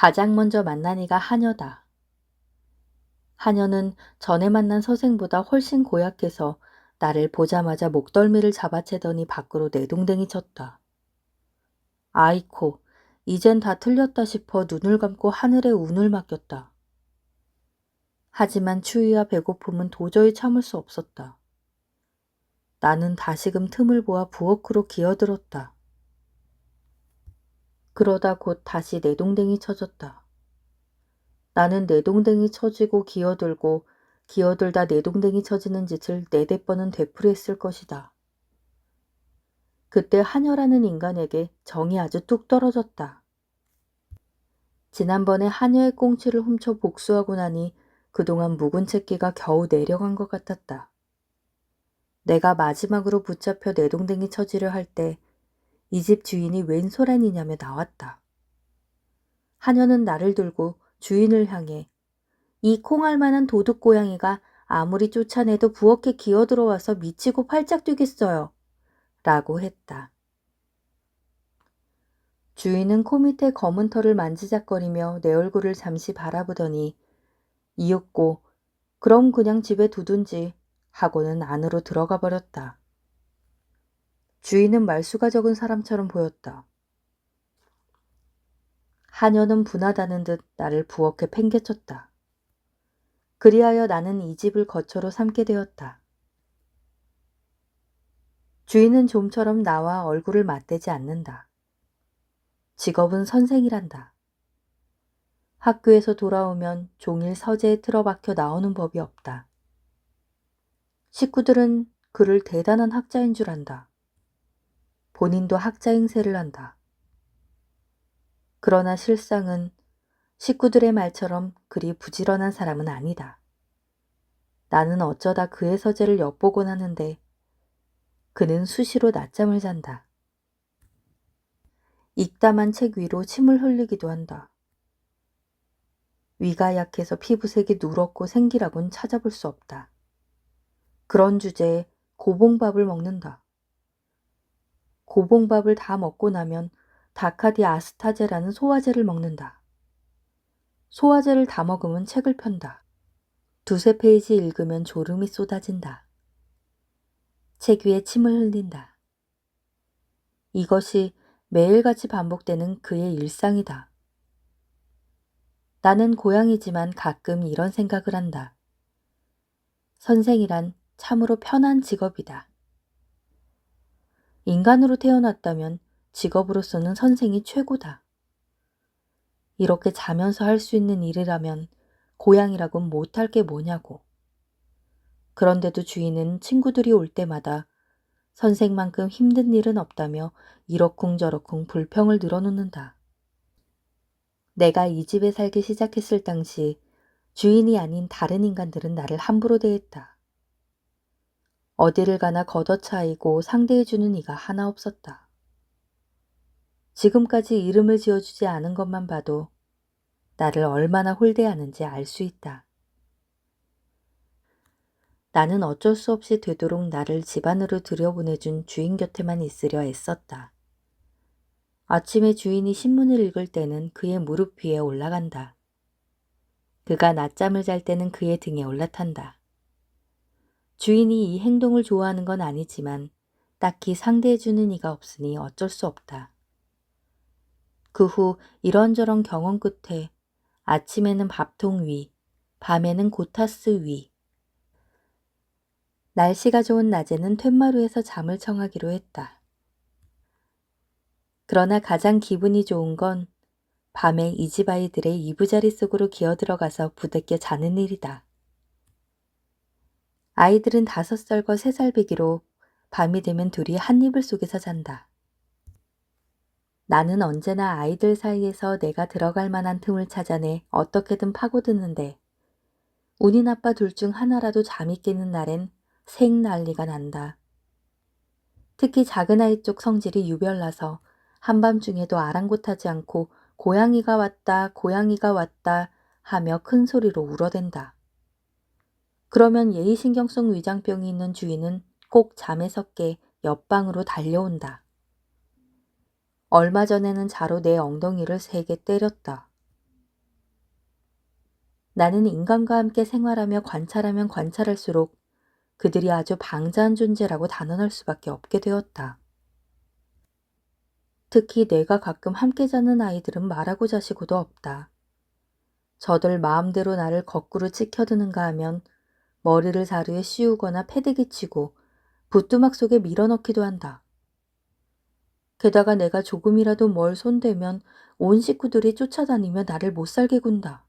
가장 먼저 만난 이가 하녀다. 하녀는 전에 만난 서생보다 훨씬 고약해서 나를 보자마자 목덜미를 잡아채더니 밖으로 내동댕이 쳤다. 아이코, 이젠 다 틀렸다 싶어 눈을 감고 하늘에 운을 맡겼다. 하지만 추위와 배고픔은 도저히 참을 수 없었다. 나는 다시금 틈을 보아 부엌으로 기어들었다. 그러다 곧 다시 내동댕이 쳐졌다. 나는 내동댕이 쳐지고 기어들고 기어들다 내동댕이 쳐지는 짓을 4-4번은 되풀이했을 것이다. 그때 하녀라는 인간에게 정이 아주 뚝 떨어졌다. 지난번에 하녀의 꽁치를 훔쳐 복수하고 나니 그동안 묵은 채기가 겨우 내려간 것 같았다. 내가 마지막으로 붙잡혀 내동댕이 처지려 할 때 이 집 주인이 웬 소란이냐며 나왔다. 하녀는 나를 들고 주인을 향해 이 콩알만한 도둑고양이가 아무리 쫓아내도 부엌에 기어들어와서 미치고 팔짝 뛰겠어요. 라고 했다. 주인은 코 밑에 검은 털을 만지작거리며 내 얼굴을 잠시 바라보더니 이윽고 그럼 그냥 집에 두든지 하고는 안으로 들어가 버렸다. 주인은 말수가 적은 사람처럼 보였다. 하녀는 분하다는 듯 나를 부엌에 팽개쳤다. 그리하여 나는 이 집을 거처로 삼게 되었다. 주인은 좀처럼 나와 얼굴을 맞대지 않는다. 직업은 선생이란다. 학교에서 돌아오면 종일 서재에 틀어박혀 나오는 법이 없다. 식구들은 그를 대단한 학자인 줄 안다. 본인도 학자 행세를 한다. 그러나 실상은 식구들의 말처럼 그리 부지런한 사람은 아니다. 나는 어쩌다 그의 서재를 엿보곤 하는데 그는 수시로 낮잠을 잔다. 읽다만 책 위로 침을 흘리기도 한다. 위가 약해서 피부색이 누렇고 생기라곤 찾아볼 수 없다. 그런 주제에 고봉밥을 먹는다. 고봉밥을 다 먹고 나면 다카디 아스타제라는 소화제를 먹는다. 소화제를 다 먹으면 책을 편다. 2-3페이지 읽으면 졸음이 쏟아진다. 책 위에 침을 흘린다. 이것이 매일같이 반복되는 그의 일상이다. 나는 고양이지만 가끔 이런 생각을 한다. 선생이란 참으로 편한 직업이다. 인간으로 태어났다면 직업으로서는 선생이 최고다. 이렇게 자면서 할 수 있는 일이라면 고양이라곤 못할 게 뭐냐고. 그런데도 주인은 친구들이 올 때마다 선생만큼 힘든 일은 없다며 이러쿵저러쿵 불평을 늘어놓는다. 내가 이 집에 살기 시작했을 당시 주인이 아닌 다른 인간들은 나를 함부로 대했다. 어디를 가나 걷어차이고 상대해주는 이가 하나 없었다. 지금까지 이름을 지어주지 않은 것만 봐도 나를 얼마나 홀대하는지 알 수 있다. 나는 어쩔 수 없이 되도록 나를 집안으로 들여보내준 주인 곁에만 있으려 애썼다. 아침에 주인이 신문을 읽을 때는 그의 무릎 위에 올라간다. 그가 낮잠을 잘 때는 그의 등에 올라탄다. 주인이 이 행동을 좋아하는 건 아니지만 딱히 상대해주는 이가 없으니 어쩔 수 없다. 그 후 이런저런 경험 끝에 아침에는 밥통 위, 밤에는 고타스 위, 날씨가 좋은 낮에는 툇마루에서 잠을 청하기로 했다. 그러나 가장 기분이 좋은 건 밤에 이 집 아이들의 이부자리 속으로 기어들어가서 부대껴 자는 일이다. 아이들은 5살과 3살배기로 밤이 되면 둘이 한 이불 속에서 잔다. 나는 언제나 아이들 사이에서 내가 들어갈 만한 틈을 찾아내 어떻게든 파고드는데 운이 나빠 둘 중 하나라도 잠이 깨는 날엔 생난리가 난다. 특히 작은 아이 쪽 성질이 유별나서 한밤중에도 아랑곳하지 않고 고양이가 왔다 하며 큰 소리로 울어댄다. 그러면 예의신경성 위장병이 있는 주인은 꼭 잠에서 깨 옆방으로 달려온다. 얼마 전에는 자로 내 엉덩이를 3개 때렸다. 나는 인간과 함께 생활하며 관찰하면 관찰할수록 그들이 아주 방자한 존재라고 단언할 수밖에 없게 되었다. 특히 내가 가끔 함께 자는 아이들은 말하고 자시고도 없다. 저들 마음대로 나를 거꾸로 치켜드는가 하면 머리를 자루에 씌우거나 패대기 치고 붓두막 속에 밀어넣기도 한다. 게다가 내가 조금이라도 뭘 손대면 온 식구들이 쫓아다니며 나를 못살게 군다.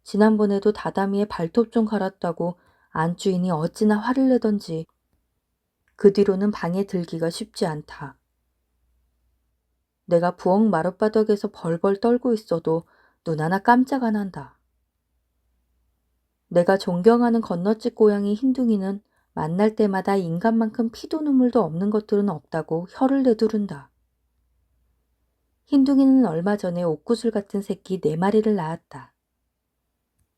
지난번에도 다다미에 발톱 좀 갈았다고 안주인이 어찌나 화를 내던지 그 뒤로는 방에 들기가 쉽지 않다. 내가 부엌 마룻바닥에서 벌벌 떨고 있어도 눈 하나 깜짝 안 한다. 내가 존경하는 건너집 고양이 흰둥이는 만날 때마다 인간만큼 피도 눈물도 없는 것들은 없다고 혀를 내두른다. 흰둥이는 얼마 전에 옥구슬 같은 새끼 4마리를 낳았다.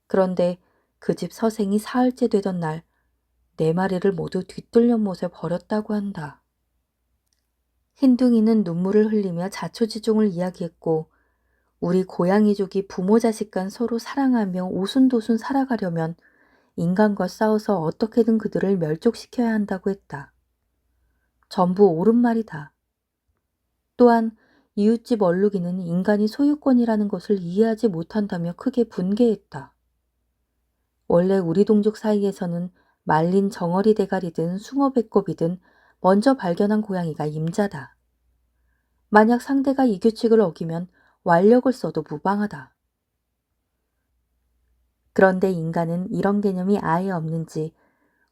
그런데 그 집 서생이 사흘째 되던 날 4마리를 모두 뒤뚫려 못에 버렸다고 한다. 흰둥이는 눈물을 흘리며 자초지종을 이야기했고 우리 고양이족이 부모 자식 간 서로 사랑하며 오순도순 살아가려면 인간과 싸워서 어떻게든 그들을 멸족시켜야 한다고 했다. 전부 옳은 말이다. 또한 이웃집 얼룩이는 인간이 소유권이라는 것을 이해하지 못한다며 크게 분개했다. 원래 우리 동족 사이에서는 말린 정어리 대가리든 숭어 배꼽이든 먼저 발견한 고양이가 임자다. 만약 상대가 이 규칙을 어기면 완력을 써도 무방하다. 그런데 인간은 이런 개념이 아예 없는지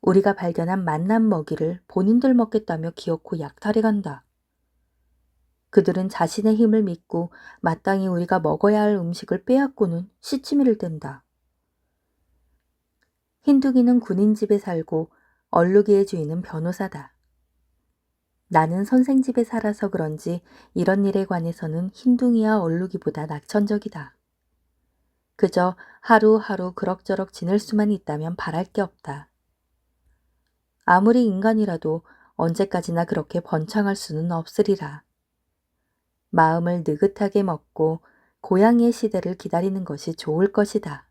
우리가 발견한 만난 먹이를 본인들 먹겠다며 기어코 약탈해 간다. 그들은 자신의 힘을 믿고 마땅히 우리가 먹어야 할 음식을 빼앗고는 시치미를 뗀다. 흰둥이는 군인 집에 살고 얼룩이의 주인은 변호사다. 나는 선생 집에 살아서 그런지 이런 일에 관해서는 흰둥이와 얼룩이보다 낙천적이다. 그저 하루하루 그럭저럭 지낼 수만 있다면 바랄 게 없다. 아무리 인간이라도 언제까지나 그렇게 번창할 수는 없으리라. 마음을 느긋하게 먹고 고양이의 시대를 기다리는 것이 좋을 것이다.